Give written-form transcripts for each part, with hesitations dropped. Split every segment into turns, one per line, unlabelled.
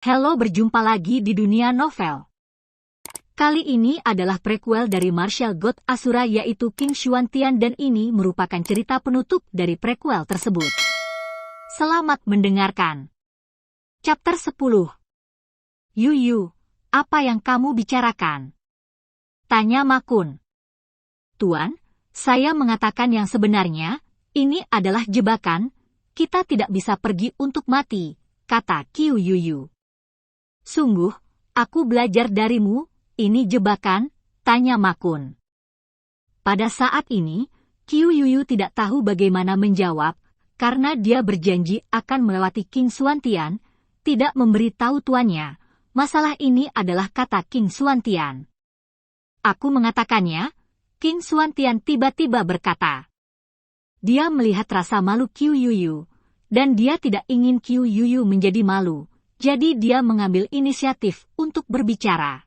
Halo, berjumpa lagi di dunia novel. Kali ini adalah prequel dari Martial God Asura yaitu King Xuantian dan ini merupakan cerita penutup dari prequel tersebut. Selamat mendengarkan. Chapter 10. Yu, apa yang kamu bicarakan? Tanya Ma Kun. Tuan, saya mengatakan yang sebenarnya, ini adalah jebakan, kita tidak bisa pergi untuk mati, kata Qiu Yuyu. Sungguh, aku belajar darimu, ini jebakan, tanya Ma Kun. Pada saat ini, Qiu Yuyu tidak tahu bagaimana menjawab, karena dia berjanji akan melewati King Xuantian, tidak memberitahu tuannya, masalah ini adalah kata King Xuantian. Aku mengatakannya, King Xuantian tiba-tiba berkata. Dia melihat rasa malu Qiu Yuyu, dan dia tidak ingin Qiu Yuyu menjadi malu. Jadi dia mengambil inisiatif untuk berbicara.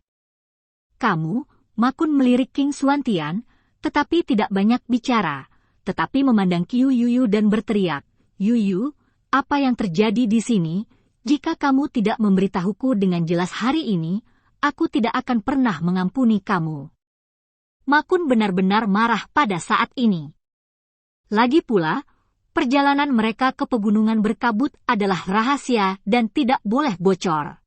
Kamu, Ma Kun melirik King Xuantian, tetapi tidak banyak bicara, tetapi memandang Qiu Yuyu dan berteriak, Yuyu, apa yang terjadi di sini? Jika kamu tidak memberitahuku dengan jelas hari ini, aku tidak akan pernah mengampuni kamu. Ma Kun benar-benar marah pada saat ini. Lagi pula, perjalanan mereka ke pegunungan berkabut adalah rahasia dan tidak boleh bocor.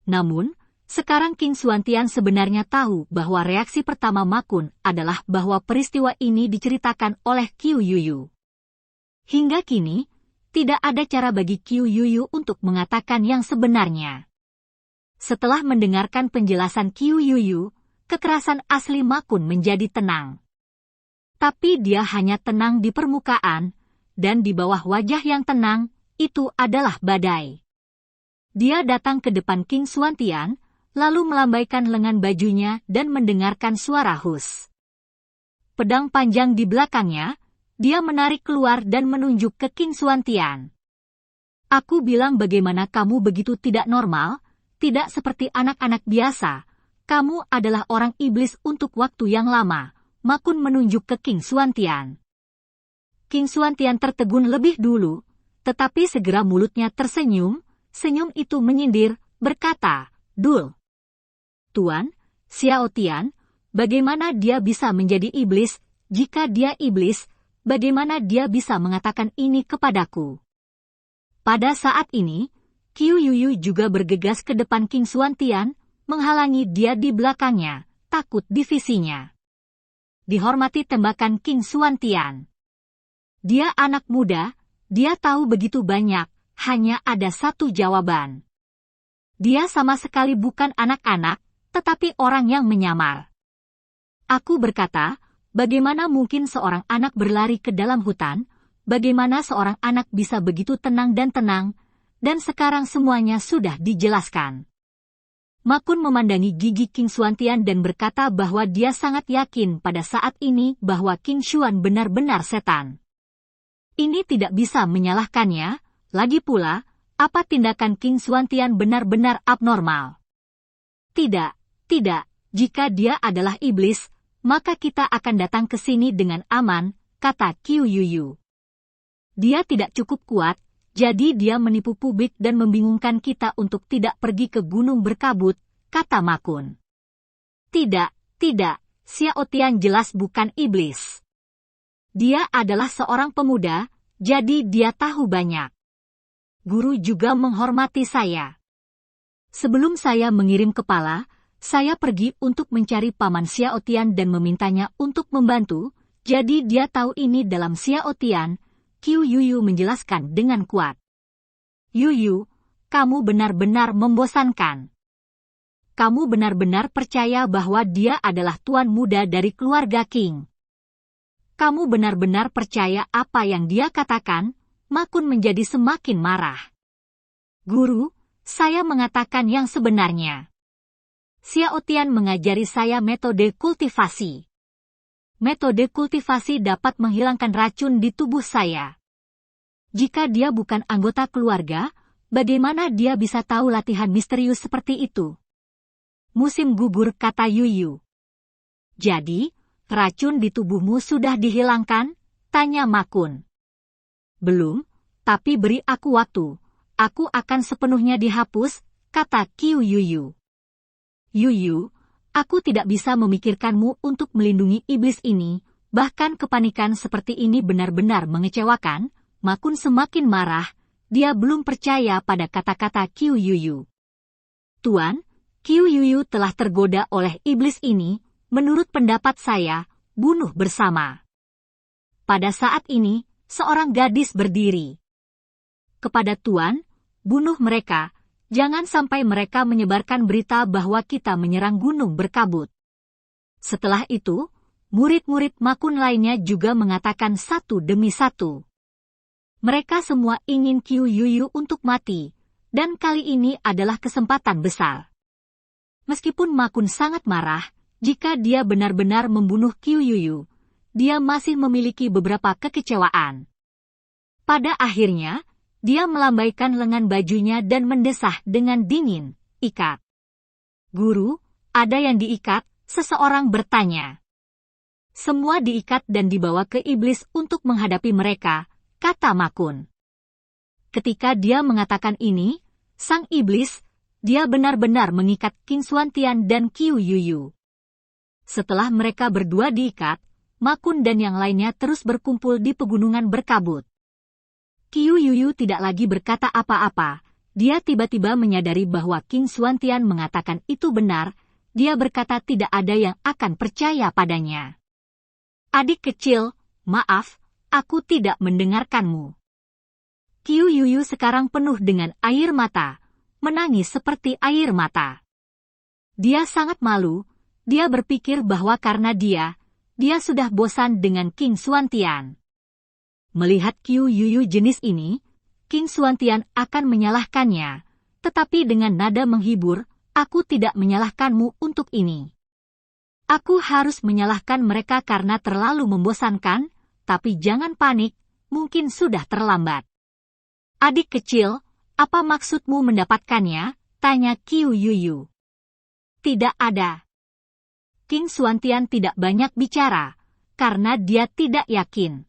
Namun, sekarang King Xuantian sebenarnya tahu bahwa reaksi pertama Ma Kun adalah bahwa peristiwa ini diceritakan oleh Qiu Yuyu. Hingga kini, tidak ada cara bagi Qiu Yuyu untuk mengatakan yang sebenarnya. Setelah mendengarkan penjelasan Qiu Yuyu, kekerasan asli Ma Kun menjadi tenang. Tapi dia hanya tenang di permukaan, dan di bawah wajah yang tenang, itu adalah badai. Dia datang ke depan King Xuantian, lalu melambaikan lengan bajunya dan mendengarkan suara hus. Pedang panjang di belakangnya, dia menarik keluar dan menunjuk ke King Xuantian. Aku bilang bagaimana kamu begitu tidak normal, tidak seperti anak-anak biasa, kamu adalah orang iblis untuk waktu yang lama, Ma Kun menunjuk ke King Xuantian. King Xuantian tertegun lebih dulu, tetapi segera mulutnya tersenyum, senyum itu menyindir, berkata, Dul. Tuan, Xiao Tian, bagaimana dia bisa menjadi iblis? Jika dia iblis, bagaimana dia bisa mengatakan ini kepadaku? Pada saat ini, Qiu Yuyu juga bergegas ke depan King Xuantian, menghalangi dia di belakangnya, takut divisinya. Dihormati tembakan King Xuantian. Dia anak muda, dia tahu begitu banyak, hanya ada satu jawaban. Dia sama sekali bukan anak-anak, tetapi orang yang menyamar. Aku berkata, bagaimana mungkin seorang anak berlari ke dalam hutan, bagaimana seorang anak bisa begitu tenang, dan sekarang semuanya sudah dijelaskan. Ma Kun memandangi gigi King Xuantian dan berkata bahwa dia sangat yakin pada saat ini bahwa King Xuan benar-benar setan. Ini tidak bisa menyalahkannya, lagi pula, apa tindakan King Xuantian benar-benar abnormal. Tidak, jika dia adalah iblis, maka kita akan datang ke sini dengan aman, kata Qiu Yuyu. Dia tidak cukup kuat, jadi dia menipu publik dan membingungkan kita untuk tidak pergi ke gunung berkabut, kata Ma Kun. Tidak, Xiao Tian jelas bukan iblis. Dia adalah seorang pemuda, jadi dia tahu banyak. Guru juga menghormati saya. Sebelum saya mengirim kepala, saya pergi untuk mencari Paman Xiao Tian dan memintanya untuk membantu, jadi dia tahu ini dalam Xiao Tian, Qiu Yuyu menjelaskan dengan kuat. Yuyu, kamu benar-benar membosankan. Kamu benar-benar percaya bahwa dia adalah tuan muda dari keluarga King. Kamu benar-benar percaya apa yang dia katakan? Ma Kun menjadi semakin marah. Guru, saya mengatakan yang sebenarnya. Xiao Tian mengajari saya metode kultivasi. Metode kultivasi dapat menghilangkan racun di tubuh saya. Jika dia bukan anggota keluarga, bagaimana dia bisa tahu latihan misterius seperti itu? Musim gugur, kata Yuyu. Jadi, racun di tubuhmu sudah dihilangkan? Tanya Ma Kun. Belum, tapi beri aku waktu. Aku akan sepenuhnya dihapus, kata Qiu Yuyu. Yuyu, aku tidak bisa memikirkanmu untuk melindungi iblis ini, bahkan kepanikan seperti ini benar-benar mengecewakan. Ma Kun semakin marah, dia belum percaya pada kata-kata Qiu Yuyu. Tuan, Qiu Yuyu telah tergoda oleh iblis ini, menurut pendapat saya, bunuh bersama. Pada saat ini, seorang gadis berdiri. Kepada Tuan, bunuh mereka, jangan sampai mereka menyebarkan berita bahwa kita menyerang gunung berkabut. Setelah itu, murid-murid Ma Kun lainnya juga mengatakan satu demi satu. Mereka semua ingin Qiu Yuyu untuk mati, dan kali ini adalah kesempatan besar. Meskipun Ma Kun sangat marah, jika dia benar-benar membunuh Qiu Yuyu, dia masih memiliki beberapa kekecewaan. Pada akhirnya, dia melambaikan lengan bajunya dan mendesah dengan dingin, "Ikat." "Guru, ada yang diikat?" seseorang bertanya. "Semua diikat dan dibawa ke iblis untuk menghadapi mereka," kata Ma Kun. Ketika dia mengatakan ini, sang iblis, dia benar-benar mengikat Qin Xuantian dan Qiu Yuyu. Setelah mereka berdua diikat, Ma Kun dan yang lainnya terus berkumpul di pegunungan berkabut. Qiu Yuyu tidak lagi berkata apa-apa, dia tiba-tiba menyadari bahwa Qin Xuantian mengatakan itu benar, dia berkata tidak ada yang akan percaya padanya. "Adik kecil, maaf, aku tidak mendengarkanmu." Qiu Yuyu sekarang penuh dengan air mata, menangis seperti air mata. Dia sangat malu, dia berpikir bahwa karena dia sudah bosan dengan Qin Xuantian. Melihat Qiu Yuyu jenis ini, Qin Xuantian akan menyalahkannya, tetapi dengan nada menghibur, "Aku tidak menyalahkanmu untuk ini. Aku harus menyalahkan mereka karena terlalu membosankan, tapi jangan panik, mungkin sudah terlambat." "Adik kecil, apa maksudmu mendapatkannya?" tanya Qiu Yuyu. "Tidak ada." Qin Xuantian tidak banyak bicara, karena dia tidak yakin.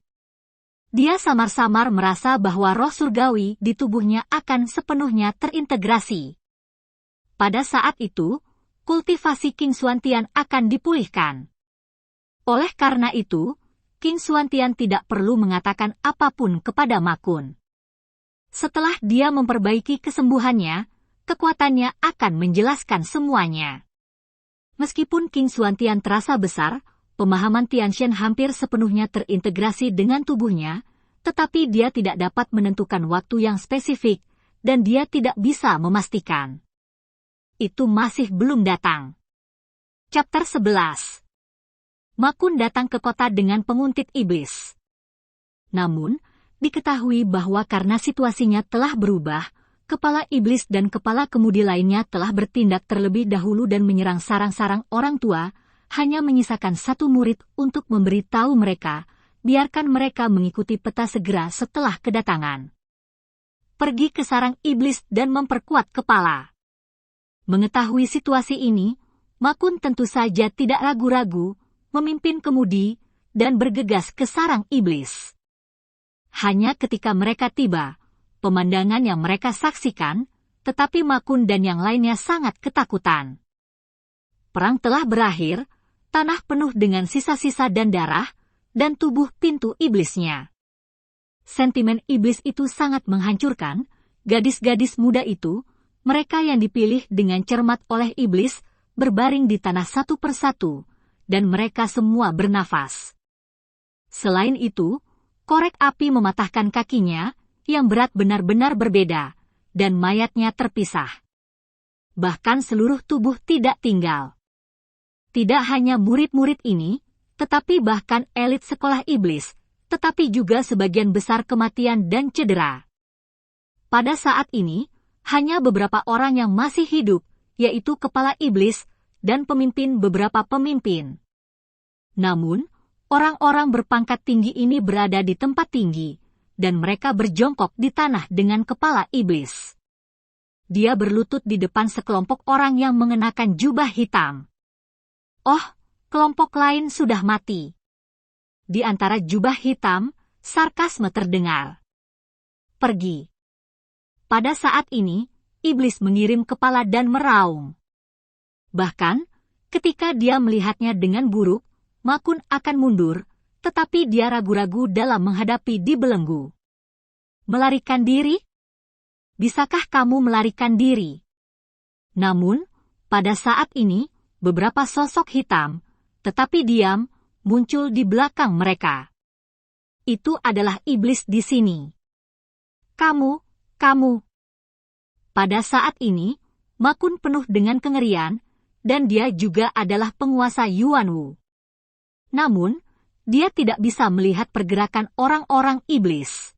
Dia samar-samar merasa bahwa roh surgawi di tubuhnya akan sepenuhnya terintegrasi. Pada saat itu, kultivasi Qin Xuantian akan dipulihkan. Oleh karena itu, Qin Xuantian tidak perlu mengatakan apapun kepada Ma Kun. Setelah dia memperbaiki kesembuhannya, kekuatannya akan menjelaskan semuanya. Meskipun Qin Xuantian terasa besar, pemahaman Tianxian hampir sepenuhnya terintegrasi dengan tubuhnya, tetapi dia tidak dapat menentukan waktu yang spesifik, dan dia tidak bisa memastikan. Itu masih belum datang. Chapter 11. Ma Kun datang ke kota dengan penguntit iblis. Namun, diketahui bahwa karena situasinya telah berubah, kepala iblis dan kepala kemudi lainnya telah bertindak terlebih dahulu dan menyerang sarang-sarang orang tua, hanya menyisakan satu murid untuk memberitahu mereka, biarkan mereka mengikuti peta segera setelah kedatangan. Pergi ke sarang iblis dan memperkuat kepala. Mengetahui situasi ini, Ma Kun tentu saja tidak ragu-ragu, memimpin kemudi, dan bergegas ke sarang iblis. Hanya ketika mereka tiba, pemandangan yang mereka saksikan, tetapi Ma Kun dan yang lainnya sangat ketakutan. Perang telah berakhir, tanah penuh dengan sisa-sisa dan darah, dan tubuh pintu iblisnya. Sentimen iblis itu sangat menghancurkan, gadis-gadis muda itu, mereka yang dipilih dengan cermat oleh iblis, berbaring di tanah satu persatu, dan mereka semua bernafas. Selain itu, korek api mematahkan kakinya, yang berat benar-benar berbeda, dan mayatnya terpisah. Bahkan seluruh tubuh tidak tinggal. Tidak hanya murid-murid ini, tetapi bahkan elit sekolah iblis, tetapi juga sebagian besar kematian dan cedera. Pada saat ini, hanya beberapa orang yang masih hidup, yaitu kepala iblis, dan pemimpin beberapa pemimpin. Namun, orang-orang berpangkat tinggi ini berada di tempat tinggi, dan mereka berjongkok di tanah dengan kepala iblis. Dia berlutut di depan sekelompok orang yang mengenakan jubah hitam. Oh, kelompok lain sudah mati. Di antara jubah hitam, sarkasme terdengar. Pergi. Pada saat ini, iblis mengirim kepala dan meraung. Bahkan, ketika dia melihatnya dengan buruk, Makun akan mundur, tetapi dia ragu-ragu dalam menghadapi dibelenggu. Melarikan diri? Bisakah kamu melarikan diri? Namun, pada saat ini, beberapa sosok hitam, tetapi diam, muncul di belakang mereka. Itu adalah iblis di sini. Kamu. Pada saat ini, Makun penuh dengan kengerian, dan dia juga adalah penguasa Yuanwu. Namun, dia tidak bisa melihat pergerakan orang-orang iblis.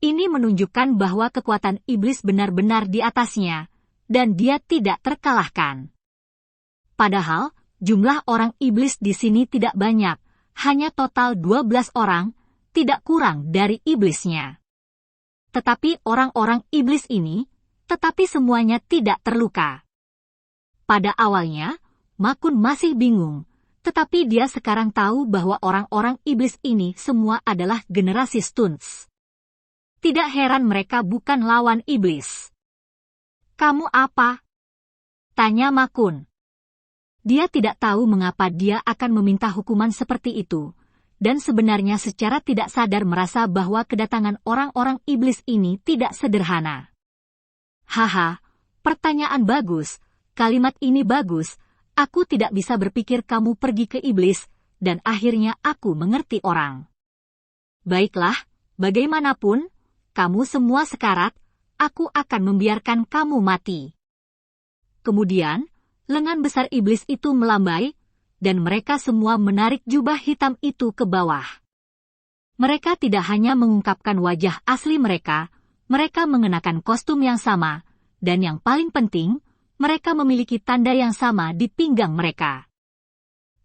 Ini menunjukkan bahwa kekuatan iblis benar-benar di atasnya, dan dia tidak terkalahkan. Padahal, jumlah orang iblis di sini tidak banyak, hanya total 12 orang, tidak kurang dari iblisnya. Tetapi orang-orang iblis ini, tetapi semuanya tidak terluka. Pada awalnya, Makun masih bingung, tetapi dia sekarang tahu bahwa orang-orang iblis ini semua adalah generasi stunts. Tidak heran mereka bukan lawan iblis. Kamu apa? Tanya Makun. Dia tidak tahu mengapa dia akan meminta hukuman seperti itu, dan sebenarnya secara tidak sadar merasa bahwa kedatangan orang-orang iblis ini tidak sederhana. Haha, pertanyaan bagus, kalimat ini bagus. Aku tidak bisa berpikir kamu pergi ke iblis, dan akhirnya aku mengerti orang. Baiklah, bagaimanapun, kamu semua sekarat, aku akan membiarkan kamu mati. Kemudian, lengan besar iblis itu melambai, dan mereka semua menarik jubah hitam itu ke bawah. Mereka tidak hanya mengungkapkan wajah asli mereka mengenakan kostum yang sama, dan yang paling penting, mereka memiliki tanda yang sama di pinggang mereka.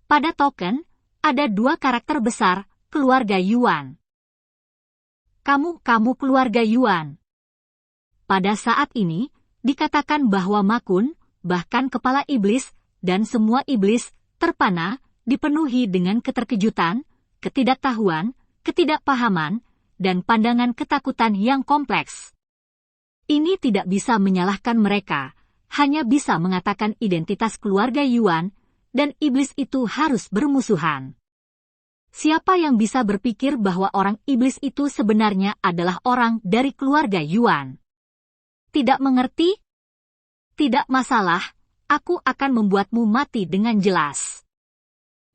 Pada token, ada 2 karakter besar, keluarga Yuan. Kamu keluarga Yuan. Pada saat ini, dikatakan bahwa Makun, bahkan kepala iblis, dan semua iblis, terpana, dipenuhi dengan keterkejutan, ketidaktahuan, ketidakpahaman, dan pandangan ketakutan yang kompleks. Ini tidak bisa menyalahkan mereka, hanya bisa mengatakan identitas keluarga Yuan, dan iblis itu harus bermusuhan. Siapa yang bisa berpikir bahwa orang iblis itu sebenarnya adalah orang dari keluarga Yuan? Tidak mengerti? Tidak masalah, aku akan membuatmu mati dengan jelas.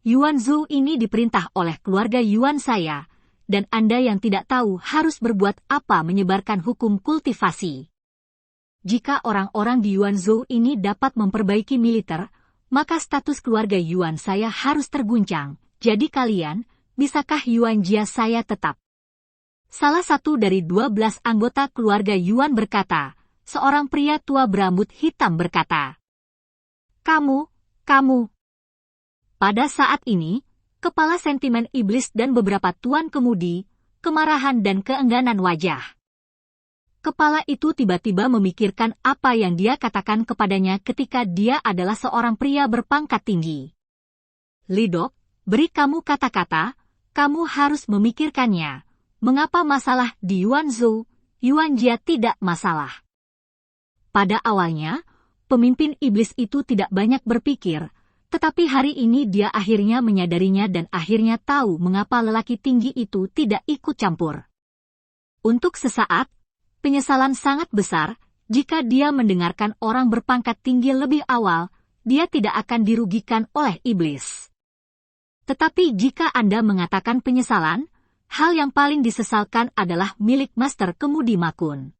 Yuan Zhou ini diperintah oleh keluarga Yuan saya, dan Anda yang tidak tahu harus berbuat apa menyebarkan hukum kultivasi. Jika orang-orang di Yuanzhou ini dapat memperbaiki militer, maka status keluarga Yuan saya harus terguncang. Jadi kalian, bisakah Yuan Jia saya tetap? Salah satu dari 12 anggota keluarga Yuan berkata, seorang pria tua berambut hitam berkata. Kamu. Pada saat ini, kepala sentimen iblis dan beberapa tuan kemudi, kemarahan dan keengganan wajah. Kepala itu tiba-tiba memikirkan apa yang dia katakan kepadanya ketika dia adalah seorang pria berpangkat tinggi. Lidok, beri kamu kata-kata, kamu harus memikirkannya. Mengapa masalah di Yuanzhou, Yuan Jia tidak masalah? Pada awalnya, pemimpin iblis itu tidak banyak berpikir, tetapi hari ini dia akhirnya menyadarinya dan akhirnya tahu mengapa lelaki tinggi itu tidak ikut campur. Untuk sesaat, penyesalan sangat besar, jika dia mendengarkan orang berpangkat tinggi lebih awal, dia tidak akan dirugikan oleh iblis. Tetapi jika Anda mengatakan penyesalan, hal yang paling disesalkan adalah milik Master Kemudi Makun.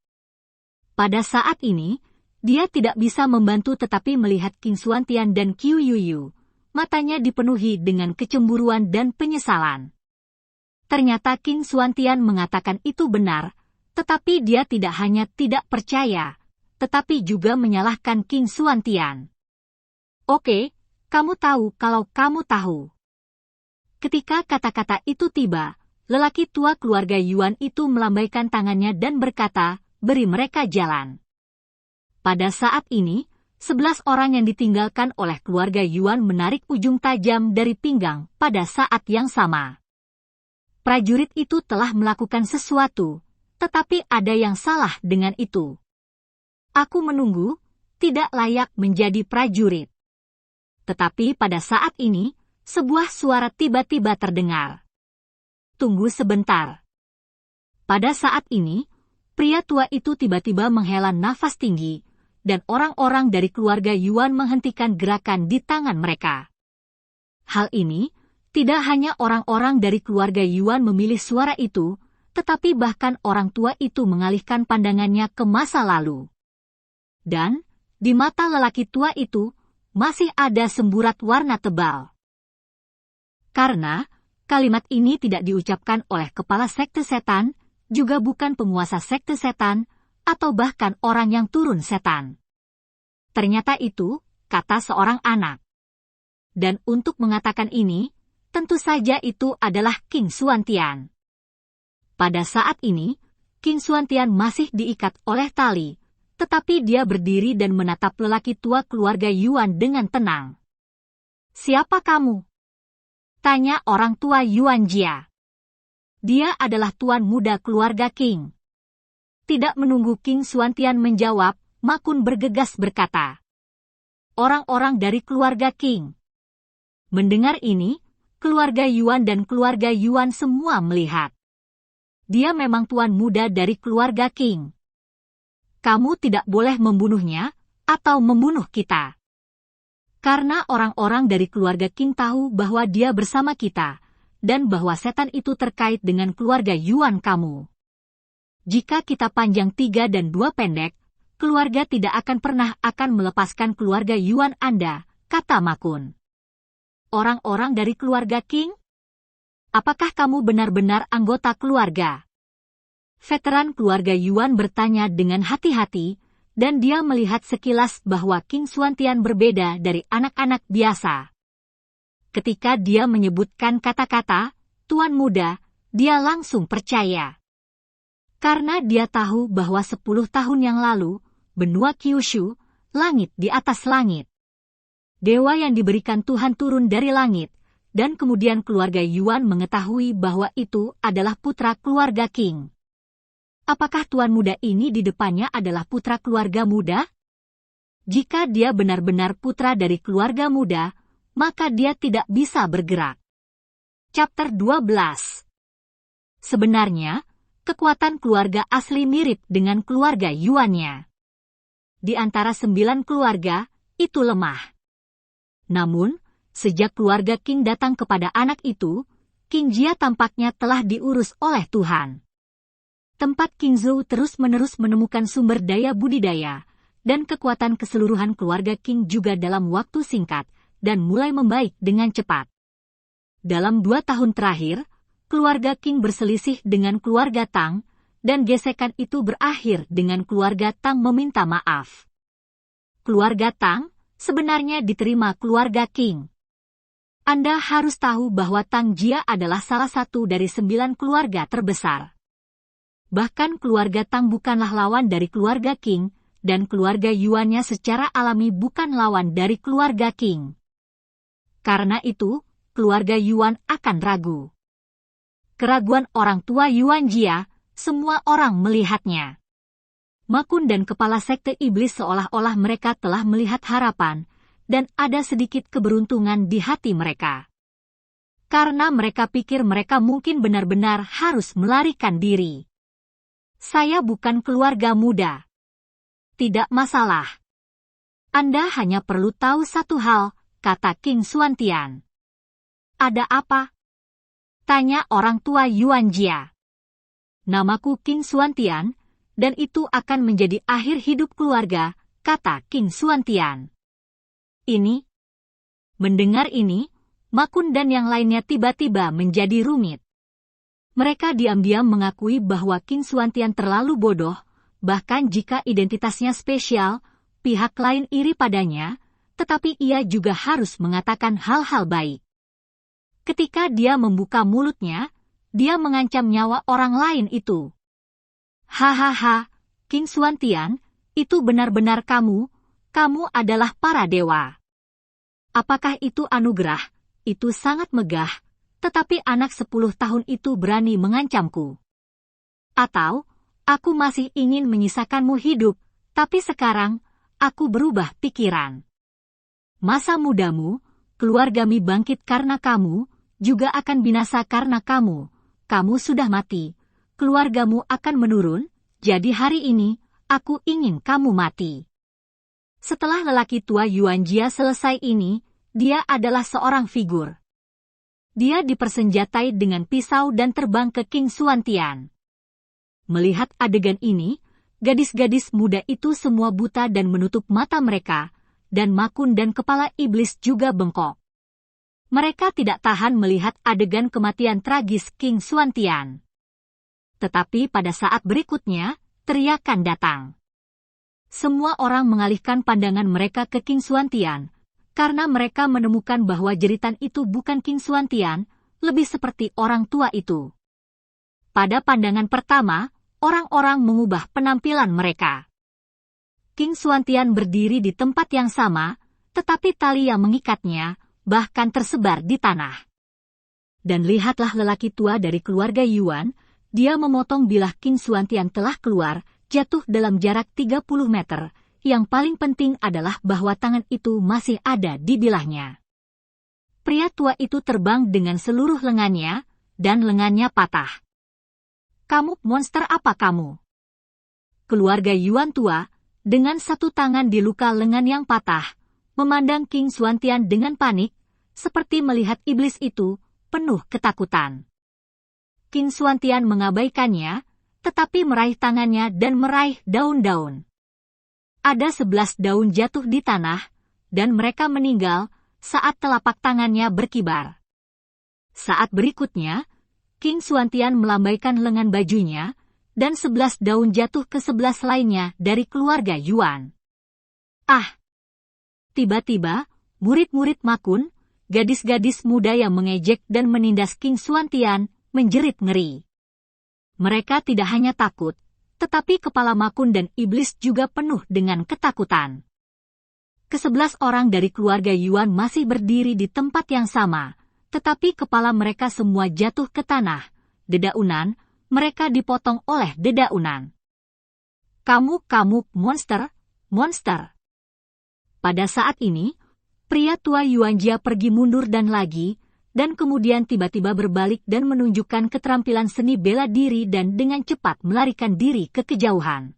Pada saat ini, dia tidak bisa membantu tetapi melihat Qin Xuantian dan Qiu Yuyu, matanya dipenuhi dengan kecemburuan dan penyesalan. Ternyata Qin Xuantian mengatakan itu benar, tetapi dia tidak hanya tidak percaya, tetapi juga menyalahkan Qin Xuantian. Oke, kamu tahu kalau kamu tahu. Ketika kata-kata itu tiba, lelaki tua keluarga Yuan itu melambaikan tangannya dan berkata, beri mereka jalan. Pada saat ini, 11 orang yang ditinggalkan oleh keluarga Yuan menarik ujung tajam dari pinggang pada saat yang sama. Prajurit itu telah melakukan sesuatu, tetapi ada yang salah dengan itu. Aku menunggu, tidak layak menjadi prajurit. Tetapi pada saat ini, sebuah suara tiba-tiba terdengar. Tunggu sebentar. Pada saat ini, pria tua itu tiba-tiba menghela nafas tinggi, dan orang-orang dari keluarga Yuan menghentikan gerakan di tangan mereka. Hal ini, tidak hanya orang-orang dari keluarga Yuan memilih suara itu, tetapi bahkan orang tua itu mengalihkan pandangannya ke masa lalu. Dan, di mata lelaki tua itu, masih ada semburat warna tebal. Karena, kalimat ini tidak diucapkan oleh kepala sekte setan, juga bukan penguasa sekte setan, atau bahkan orang yang turun setan. Ternyata itu, kata seorang anak. Dan untuk mengatakan ini, tentu saja itu adalah King Xuantian. Pada saat ini, King Xuantian masih diikat oleh tali, tetapi dia berdiri dan menatap lelaki tua keluarga Yuan dengan tenang. Siapa kamu? Tanya orang tua Yuan Jia. Dia adalah tuan muda keluarga King. Tidak menunggu King Xuantian menjawab, Ma Kun bergegas berkata. Orang-orang dari keluarga King. Mendengar ini, keluarga Yuan dan keluarga Yuan semua melihat. Dia memang tuan muda dari keluarga King. Kamu tidak boleh membunuhnya, atau membunuh kita. Karena orang-orang dari keluarga King tahu bahwa dia bersama kita, dan bahwa setan itu terkait dengan keluarga Yuan kamu. Jika kita panjang 3 dan 2 pendek, keluarga tidak akan pernah melepaskan keluarga Yuan Anda, kata Ma Kun. Orang-orang dari keluarga King? Apakah kamu benar-benar anggota keluarga? Veteran keluarga Yuan bertanya dengan hati-hati, dan dia melihat sekilas bahwa King Xuantian berbeda dari anak-anak biasa. Ketika dia menyebutkan kata-kata, Tuan Muda, dia langsung percaya. Karena dia tahu bahwa 10 tahun yang lalu, benua Kyushu, langit di atas langit. Dewa yang diberikan Tuhan turun dari langit, dan kemudian keluarga Yuan mengetahui bahwa itu adalah putra keluarga King. Apakah Tuan Muda ini di depannya adalah putra keluarga muda? Jika dia benar-benar putra dari keluarga muda, maka dia tidak bisa bergerak. Chapter 12. Sebenarnya, kekuatan keluarga asli mirip dengan keluarga Yuannya. Di antara 9 keluarga, itu lemah. Namun, sejak keluarga King datang kepada anak itu, King Jia tampaknya telah diurus oleh Tuhan. Tempat King Zhou terus-menerus menemukan sumber daya budidaya, dan kekuatan keseluruhan keluarga King juga dalam waktu singkat, dan mulai membaik dengan cepat. Dalam 2 tahun terakhir, keluarga King berselisih dengan keluarga Tang, dan gesekan itu berakhir dengan keluarga Tang meminta maaf. Keluarga Tang sebenarnya diterima keluarga King. Anda harus tahu bahwa Tang Jia adalah salah satu dari 9 keluarga terbesar. Bahkan keluarga Tang bukanlah lawan dari keluarga King, dan keluarga Yuannya secara alami bukan lawan dari keluarga King. Karena itu, keluarga Yuan akan ragu. Keraguan orang tua Yuan Jia, semua orang melihatnya. Ma Kun dan kepala sekte iblis seolah-olah mereka telah melihat harapan, dan ada sedikit keberuntungan di hati mereka. Karena mereka pikir mereka mungkin benar-benar harus melarikan diri. Saya bukan keluarga muda. Tidak masalah. Anda hanya perlu tahu satu hal, kata King Xuantian. Ada apa? Tanya orang tua Yuan Jia. Namaku King Xuantian, dan itu akan menjadi akhir hidup keluarga, kata King Xuantian. Ini? Mendengar ini, Ma Kun dan yang lainnya tiba-tiba menjadi rumit. Mereka diam-diam mengakui bahwa King Xuantian terlalu bodoh, bahkan jika identitasnya spesial, pihak lain iri padanya, tetapi ia juga harus mengatakan hal-hal baik. Ketika dia membuka mulutnya, dia mengancam nyawa orang lain itu. Hahaha, King Xuantian, itu benar-benar kamu adalah para dewa. Apakah itu anugerah? Itu sangat megah. Tetapi anak 10 tahun itu berani mengancamku. Atau, aku masih ingin menyisakanmu hidup, Tapi sekarang, aku berubah pikiran. Masa mudamu, keluargamu bangkit karena kamu, juga akan binasa karena kamu. Kamu sudah mati, keluargamu akan menurun, jadi hari ini, aku ingin kamu mati. Setelah lelaki tua Yuan Jia selesai ini, dia adalah seorang figur. Dia dipersenjatai dengan pisau dan terbang ke King Xuantian. Melihat adegan ini, gadis-gadis muda itu semua buta dan menutup mata mereka, dan Makun dan kepala iblis juga bengkok. Mereka tidak tahan melihat adegan kematian tragis King Xuantian. Tetapi pada saat berikutnya, teriakan datang. Semua orang mengalihkan pandangan mereka ke King Xuantian, karena mereka menemukan bahwa jeritan itu bukan King Xuantian, lebih seperti orang tua itu. Pada pandangan pertama, orang-orang mengubah penampilan mereka. King Xuantian berdiri di tempat yang sama, tetapi tali yang mengikatnya bahkan tersebar di tanah. Dan lihatlah lelaki tua dari keluarga Yuan, dia memotong bilah King Xuantian telah keluar, jatuh dalam jarak 30 meter. Yang paling penting adalah bahwa tangan itu masih ada di bilahnya. Pria tua itu terbang dengan seluruh lengannya, dan lengannya patah. Kamu monster apa kamu? Keluarga Yuan tua, dengan satu tangan di luka lengan yang patah, memandang King Xuantian dengan panik, seperti melihat iblis itu, penuh ketakutan. King Xuantian mengabaikannya, tetapi meraih tangannya dan meraih daun-daun. Ada 11 daun jatuh di tanah, dan mereka meninggal saat telapak tangannya berkibar. Saat berikutnya, King Xuantian melambaikan lengan bajunya, dan 11 daun jatuh ke 11 lainnya dari keluarga Yuan. Ah! Tiba-tiba, murid-murid Makun, gadis-gadis muda yang mengejek dan menindas King Xuantian, menjerit ngeri. Mereka tidak hanya takut, tetapi kepala Makun dan iblis juga penuh dengan ketakutan. Ke-11 orang dari keluarga Yuan masih berdiri di tempat yang sama, tetapi kepala mereka semua jatuh ke tanah, dedaunan, mereka dipotong oleh dedaunan. Kamu monster, monster. Pada saat ini, pria tua Yuan Jia pergi mundur dan lagi, dan kemudian tiba-tiba berbalik dan menunjukkan keterampilan seni bela diri dan dengan cepat melarikan diri ke kejauhan.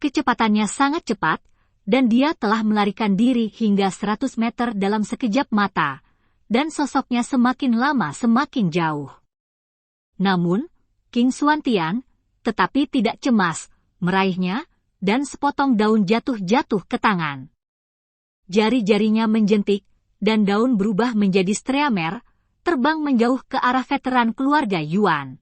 Kecepatannya sangat cepat, dan dia telah melarikan diri hingga 100 meter dalam sekejap mata, dan sosoknya semakin lama semakin jauh. Namun, King Xuantian, tetapi tidak cemas, meraihnya, dan sepotong daun jatuh ke tangan. Jari-jarinya menjentik, dan daun berubah menjadi streamer, terbang menjauh ke arah veteran keluarga Yuan.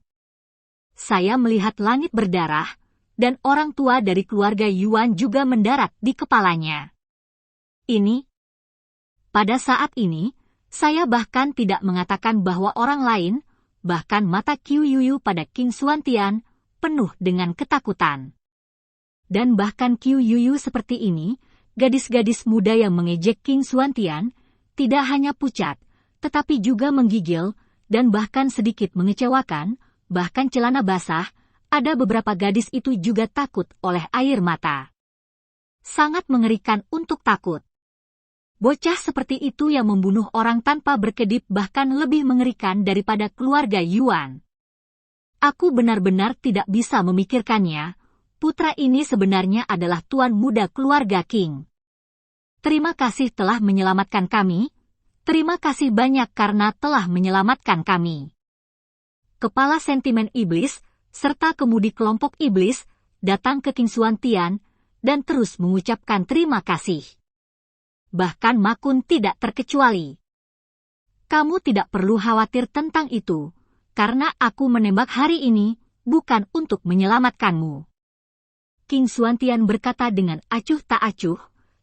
Saya melihat langit berdarah, dan orang tua dari keluarga Yuan juga mendarat di kepalanya. Pada saat ini, saya bahkan tidak mengatakan bahwa orang lain, bahkan mata Qiu Yuyu pada King Xuantian, penuh dengan ketakutan. Dan bahkan Qiu Yuyu seperti ini, gadis-gadis muda yang mengejek King Xuantian, tidak hanya pucat, tetapi juga menggigil, dan bahkan sedikit mengecewakan, bahkan celana basah, ada beberapa gadis itu juga takut oleh air mata. Sangat mengerikan untuk takut. Bocah seperti itu yang membunuh orang tanpa berkedip bahkan lebih mengerikan daripada keluarga Yuan. Aku benar-benar tidak bisa memikirkannya, putra ini sebenarnya adalah tuan muda keluarga King. Terima kasih telah menyelamatkan kami, terima kasih banyak karena telah menyelamatkan kami. Kepala sentimen iblis, serta kemudi kelompok iblis, datang ke King Xuantian, dan terus mengucapkan terima kasih. Bahkan Makun tidak terkecuali. Kamu tidak perlu khawatir tentang itu, karena aku menembak hari ini, bukan untuk menyelamatkanmu. King Xuantian berkata dengan acuh tak acuh,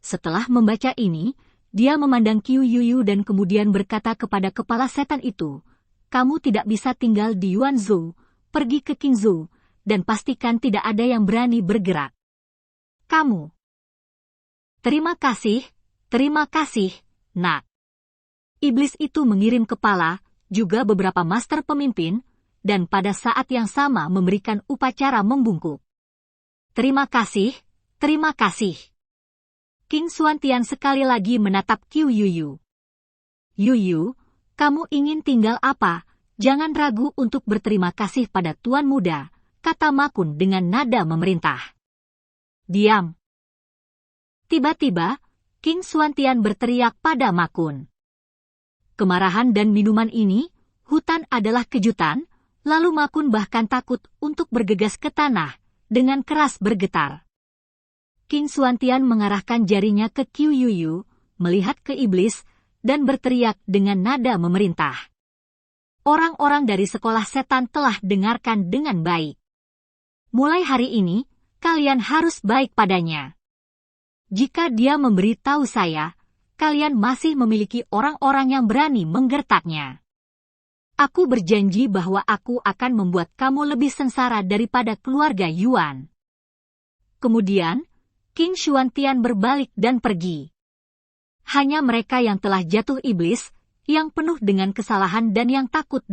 setelah membaca ini, dia memandang Qiu Yuyu dan kemudian berkata kepada kepala setan itu, kamu tidak bisa tinggal di Yuanzhou, pergi ke Qingzhou, dan pastikan tidak ada yang berani bergerak. Kamu. Terima kasih, nak. Iblis itu mengirim kepala, juga beberapa master pemimpin, dan pada saat yang sama memberikan upacara membungkuk. Terima Terima kasih. King Xuantian sekali lagi menatap Qiu Yuyu. Yuyu, kamu ingin tinggal apa? Jangan ragu untuk berterima kasih pada Tuan Muda, kata Ma Kun dengan nada memerintah. Diam. Tiba-tiba, King Xuantian berteriak pada Ma Kun. Kemarahan dan minuman ini, hutan adalah kejutan, lalu Ma Kun bahkan takut untuk bergegas ke tanah, dengan keras bergetar. King Xuantian mengarahkan jarinya ke Qiu Yuyu, melihat ke iblis, dan berteriak dengan nada memerintah. Orang-orang dari sekolah setan telah dengarkan dengan baik. Mulai hari ini, kalian harus baik padanya. Jika dia memberitahu saya, kalian masih memiliki orang-orang yang berani menggertaknya. Aku berjanji bahwa aku akan membuat kamu lebih sengsara daripada keluarga Yuan. Kemudian, King Xuantian berbalik dan pergi. Hanya mereka yang telah jatuh iblis, yang penuh dengan kesalahan dan yang takut.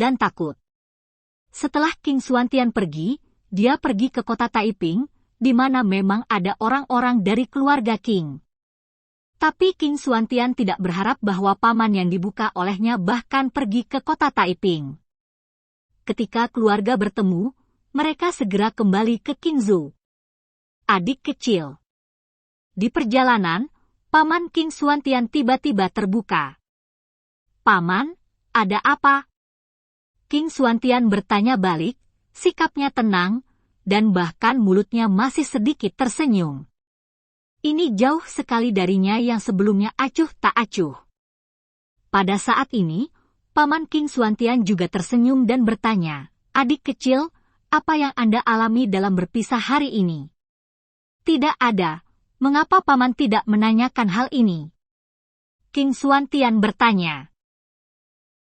Setelah King Xuantian pergi, dia pergi ke kota Taiping, di mana memang ada orang-orang dari keluarga King. Tapi King Xuantian tidak berharap bahwa paman yang dibuka olehnya bahkan pergi ke kota Taiping. Ketika keluarga bertemu, mereka segera kembali ke Qingzhou. Adik kecil. Di perjalanan, paman King Xuantian tiba-tiba terbuka. Paman, ada apa? King Xuantian bertanya balik, sikapnya tenang, dan bahkan mulutnya masih sedikit tersenyum. Ini jauh sekali darinya yang sebelumnya acuh tak acuh. Pada saat ini, paman King Xuantian juga tersenyum dan bertanya, adik kecil, apa yang Anda alami dalam berpisah hari ini? Tidak ada, mengapa paman tidak menanyakan hal ini? King Xuantian bertanya.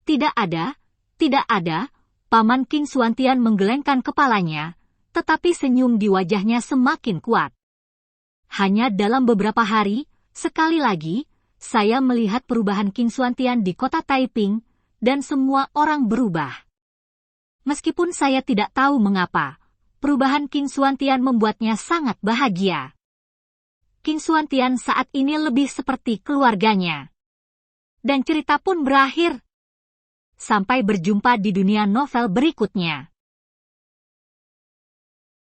Tidak ada, paman King Xuantian menggelengkan kepalanya, tetapi senyum di wajahnya semakin kuat. Hanya dalam beberapa hari, sekali lagi, saya melihat perubahan King Xuantian di kota Taiping, dan semua orang berubah. Meskipun saya tidak tahu mengapa, perubahan King Xuantian membuatnya sangat bahagia. King Xuantian saat ini lebih seperti keluarganya. Dan cerita pun berakhir. Sampai berjumpa di dunia novel berikutnya.